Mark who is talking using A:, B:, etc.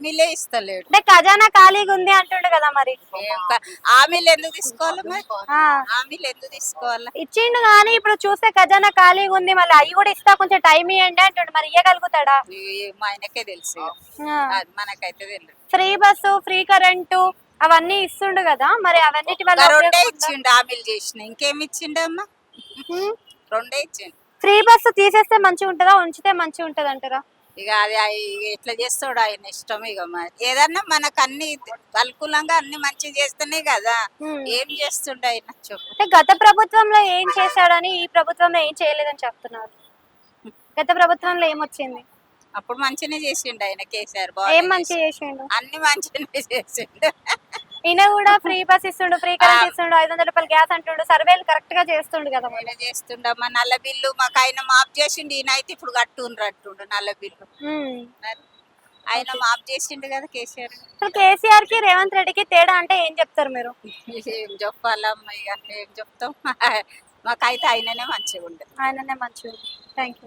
A: హామీలే ఇస్తలేడు.
B: అంటే ఖజానా ఖాళీగా ఉంది అంటుండు కదా మరి.
A: హామీలు ఎందుకు తీసుకోవాలి మరి?
B: ఆ,
A: హామీలు ఎందుకు తీసుకోవాలా?
B: ఇచ్చిండు కానీ ఇప్పుడు చూస్తే ఖజానా ఖాళీగా ఉంది, మళ్ళీ అవి కూడా ఇస్తా కొంచెం టైం ఇవ్వండి అంటుండు. మరి ఇయ్యగలుగుతాడా?
A: మా ఆయనకే తెలుసు ఇక. అది మనకైతే తెలియదు.
B: ఫ్రీ బస్సు, ఫ్రీ కరెంటు అవన్నీ ఇస్తుండు కదా, మరి అవన్నిటి వల్ల
A: రెండే
B: ఉపయోగం ఉందా?
A: ఇచ్చిండు హామీలు చేసిన, ఇంకేమి ఇచ్చిండమ్మా? రెండే ఇచ్చిండు.
B: ఫ్రీ బస్సు తీసేస్తే మంచిగా ఉంటుందా, ఉంచితే మంచిగా ఉంటది అంటారా?
A: ఇక అది ఎట్లా చేస్తాడు ఆయన ఇష్టం. ఇక మరి ఏదన్నా మనకు అన్ని అనుకూలంగా అన్ని మంచిగా చేస్తేనే కదా. ఏం చేస్తుండ ఆయన చెప్పు.
B: అంటే గత ప్రభుత్వంలో ఏం చేశాడని ఈ ప్రభుత్వంలో ఏం చేయలేదని చెప్తున్నారు. గత ప్రభుత్వంలో ఏమొచ్చింది?
A: అప్పుడు మంచిగానే చేసిండు ఆయన కేసీఆర్.
B: ఏం మంచి చేసిండు?
A: అన్ని మంచిగానే చేసిండు.
B: ఈయన కూడా ఫ్రీ బస్ ఇస్తుండు, ఫ్రీ కరెంట్ ఇస్తుండు, 500 రూపాయలు గ్యాస్ అంటుండు, సర్వేలు కరెక్ట్ గా చేస్తుండు కదా.
A: ఆయన చేస్తుండమ్మా. నల్ల బిల్లు మాకు ఆయన మాఫ్ చేసిండు. ఈయన అయితే ఇప్పుడు కట్టుండ్రు నల్ల బిల్లు. మరి ఆయన మాఫ్ చేసిండు కదా కేసీఆర్.
B: అసలు కేసీఆర్ కి రేవంత్ రెడ్డికి తేడా అంటే ఏం చెప్తారు మీరు?
A: ఏం చెప్పాలమ్మా, ఇక ఏం చెప్తాం. మాకైతే ఆయననే మంచిగా ఉండదు.
B: ఆయననే మంచిగా. Thank you.